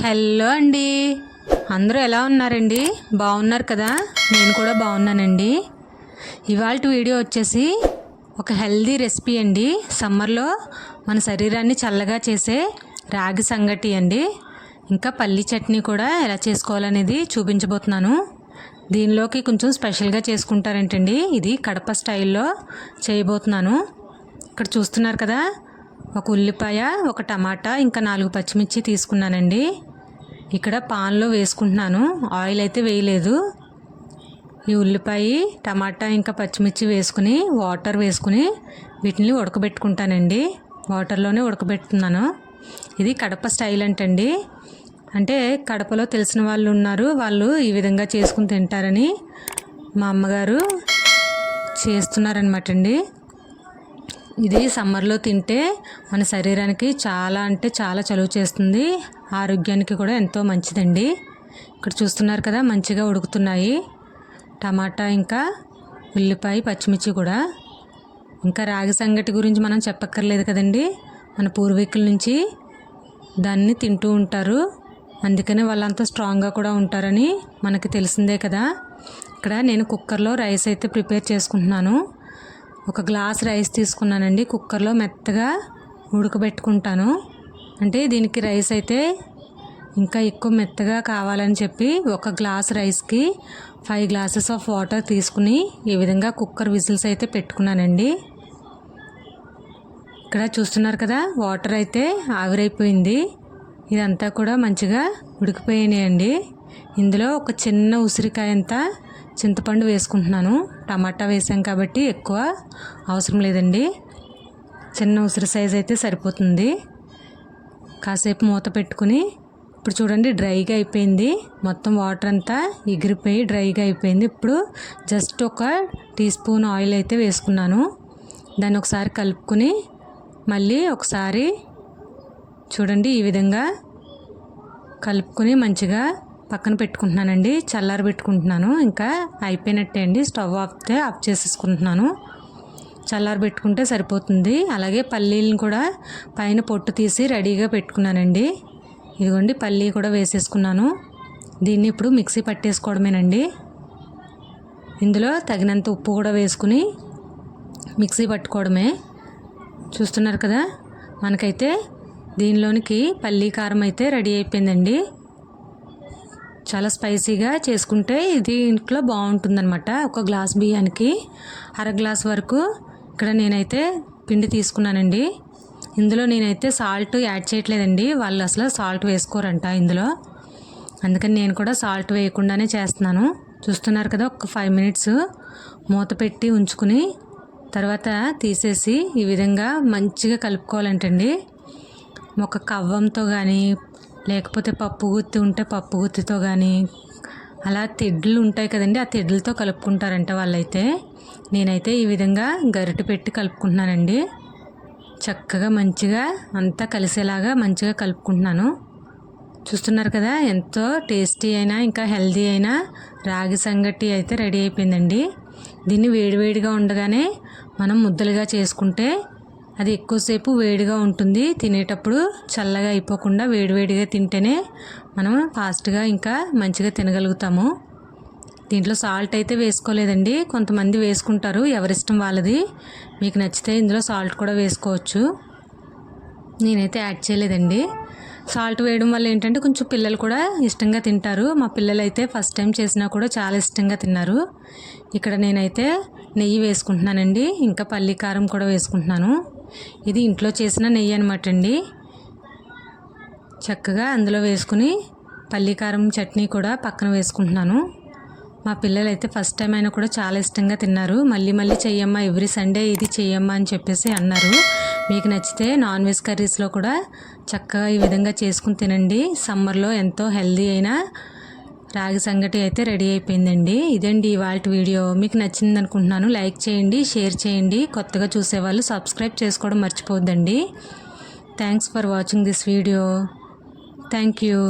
Hello అండి, అందరూ ఎలా ఉన్నారండి? బాగున్నారు కదా? నేను కూడా బాగున్నానండి. ఇవాళ వీడియో వచ్చేసి ఒక హెల్దీ రెసిపీ అండి. సమ్మర్లో మన శరీరాన్ని చల్లగా చేసే రాగి సంగటి అండి. ఇంకా పల్లి చట్నీ కూడా ఎలా చేసుకోవాలనేది చూపించబోతున్నాను. దీనిలోకి కొంచెం స్పెషల్గా చేసుకుంటారేంటండి, ఇది కడప స్టైల్లో చేయబోతున్నాను. ఇక్కడ చూస్తున్నారు కదా, ఒక ఉల్లిపాయ, ఒక టమాటా, ఇంకా 4 పచ్చిమిర్చి తీసుకున్నానండి. ఇక్కడ పాన్లో వేసుకుంటున్నాను, ఆయిల్ అయితే వేయలేదు. ఈ ఉల్లిపాయ, టమాటా, ఇంకా పచ్చిమిర్చి వేసుకుని వాటర్ వేసుకుని వీటిని ఉడకబెట్టుకుంటానండి. వాటర్లోనే ఉడకబెట్టుతున్నాను. ఇది కడప స్టైల్ అంటండి. అంటే కడపలో తెలిసిన వాళ్ళు ఉన్నారు, వాళ్ళు ఈ విధంగా చేసుకుని తింటారని మా అమ్మగారు చేస్తున్నారనమాట అండి. ఇది సమ్మర్లో తింటే మన శరీరానికి చాలా అంటే చాలా చలువ చేస్తుంది, ఆరోగ్యానికి కూడా ఎంతో మంచిదండి. ఇక్కడ చూస్తున్నారు కదా, మంచిగా ఉడుకుతున్నాయి టమాటా, ఇంకా ఉల్లిపాయ, పచ్చిమిర్చి కూడా. ఇంకా రాగి సంగటి గురించి మనం చెప్పక్కర్లేదు కదండి, మన పూర్వీకుల నుంచి దాన్ని తింటూ ఉంటారు, అందుకనే వాళ్ళంతా స్ట్రాంగ్గా కూడా ఉంటారని మనకి తెలిసిందే కదా. ఇక్కడ నేను కుక్కర్లో రైస్ అయితే ప్రిపేర్ చేసుకుంటున్నాను. ఒక గ్లాస్ రైస్ తీసుకున్నానండి, కుక్కర్లో మెత్తగా ఉడకబెట్టుకుంటాను. అంటే దీనికి రైస్ అయితే ఇంకా ఎక్కువ మెత్తగా కావాలని చెప్పి ఒక గ్లాస్ రైస్కి 5 గ్లాసెస్ ఆఫ్ వాటర్ తీసుకుని ఈ విధంగా కుక్కర్ విజిల్స్ అయితే పెట్టుకున్నానండి. ఇక్కడ చూస్తున్నారు కదా, వాటర్ అయితే ఆవిరైపోయింది. ఇదంతా కూడా మంచిగా ఉడికిపోయినాయండి. ఇందులో ఒక చిన్న ఉసిరికాయంత చింతపండు వేసుకుంటున్నాను. టమాటా వేసాం కాబట్టి ఎక్కువ అవసరం లేదండి, చిన్న ఉసిరి సైజ్ అయితే సరిపోతుంది. కాసేపు మూత పెట్టుకుని, ఇప్పుడు చూడండి డ్రైగా అయిపోయింది, మొత్తం వాటర్ అంతా ఎగిరిపోయి డ్రైగా అయిపోయింది. ఇప్పుడు జస్ట్ ఒక టీ స్పూన్ ఆయిల్ అయితే వేసుకున్నాను. దాన్ని ఒకసారి కలుపుకుని మళ్ళీ ఒకసారి చూడండి ఈ విధంగా కలుపుకొని మంచిగా పక్కన పెట్టుకుంటున్నానండి, చల్లారి పెట్టుకుంటున్నాను. ఇంకా అయిపోయినట్టే అండి, స్టవ్ ఆఫ్ చేసేసుకుంటున్నాను. చల్లారి పెట్టుకుంటే సరిపోతుంది. అలాగే పల్లీలను కూడా పైన పొట్టు తీసి రెడీగా పెట్టుకున్నానండి. ఇదిగోండి పల్లీ కూడా వేసేసుకున్నాను. దీన్ని ఇప్పుడు మిక్సీ పట్టేసుకోవడమేనండి. ఇందులో తగినంత ఉప్పు కూడా వేసుకుని మిక్సీ పట్టుకోవడమే. చూస్తున్నారు కదా, మనకైతే దీనిలోనికి పల్లీ కారం అయితే రెడీ అయిపోయిందండి. చాలా స్పైసీగా చేసుకుంటే ఇది ఇంట్లో బాగుంటుందన్నమాట. ఒక గ్లాస్ బియ్యానికి 1/2 గ్లాస్ వరకు ఇక్కడ నేనైతే పిండి తీసుకున్నానండి. ఇందులో నేనైతే సాల్ట్ యాడ్ చేయట్లేదండి, వాళ్ళు అసలు సాల్ట్ వేసుకోరంట ఇందులో, అందుకని నేను కూడా సాల్ట్ వేయకుండానే చేస్తున్నాను. చూస్తున్నారు కదా, ఒక 5 మినిట్స్ మూత పెట్టి ఉంచుకుని తర్వాత తీసేసి ఈ విధంగా మంచిగా కలుపుకోవాలంటండి. ఒక కవ్వంతో కానీ, లేకపోతే పప్పు గుత్తి ఉంటే పప్పు గుత్తితో కానీ, అలా తెడ్లు ఉంటాయి కదండి, ఆ తెడ్లతో కలుపుకుంటారంట వాళ్ళైతే. నేనైతే ఈ విధంగా గరిటె పెట్టి కలుపుకుంటున్నానండి. చక్కగా మంచిగా అంతా కలిసేలాగా మంచిగా కలుపుకుంటున్నాను. చూస్తున్నారు కదా, ఎంతో టేస్టీ అయినా ఇంకా హెల్దీ అయినా రాగి సంగటి అయితే రెడీ అయిపోయిందండి. దీన్ని వేడివేడిగా ఉండగానే మనం ముద్దలుగా చేసుకుంటే అది ఎక్కువసేపు వేడిగా ఉంటుంది, తినేటప్పుడు చల్లగా అయిపోకుండా వేడివేడిగా తింటేనే మనం ఫాస్ట్గా ఇంకా మంచిగా తినగలుగుతాము. దీంట్లో సాల్ట్ అయితే వేసుకోలేదండి, కొంతమంది వేసుకుంటారు, ఎవరిష్టం వాళ్ళది. మీకు నచ్చితే ఇందులో సాల్ట్ కూడా వేసుకోవచ్చు, నేనైతే యాడ్ చేయలేదండి. సాల్ట్ వేయడం వల్ల ఏంటంటే కొంచెం పిల్లలు కూడా ఇష్టంగా తింటారు. మా పిల్లలు అయితే ఫస్ట్ టైం చేసినా కూడా చాలా ఇష్టంగా తిన్నారు. ఇక్కడ నేనైతే నెయ్యి వేసుకుంటున్నానండి, ఇంకా పల్లి కారం కూడా వేసుకుంటున్నాను. ఇది ఇంట్లో చేసిన నెయ్యి అనమాట అండి. చక్కగా అందులో వేసుకుని పల్లి కారం చట్నీ కూడా పక్కన వేసుకుంటున్నాను. మా పిల్లలు అయితే ఫస్ట్ టైం అయినా కూడా చాలా ఇష్టంగా తిన్నారు. మళ్ళీ మళ్ళీ చెయ్యమ్మా, ఎవ్రీ సండే ఇది చెయ్యమ్మా అని చెప్పేసి అన్నారు. మీకు నచ్చితే నాన్ వెజ్ కర్రీస్లో కూడా చక్కగా ఈ విధంగా చేసుకుని తినండి. సమ్మర్లో ఎంతో హెల్దీ అయిన రాగి సంగటి అయితే రెడీ అయిపోయిందండి. ఇదండి ఇవాళ వీడియో. మీకు నచ్చింది అనుకుంటున్నాను. లైక్ చేయండి, షేర్ చేయండి, కొత్తగా చూసేవాళ్ళు సబ్స్క్రైబ్ చేసుకోవడం మర్చిపోవద్దండి. Thanks for watching this video. Thank you.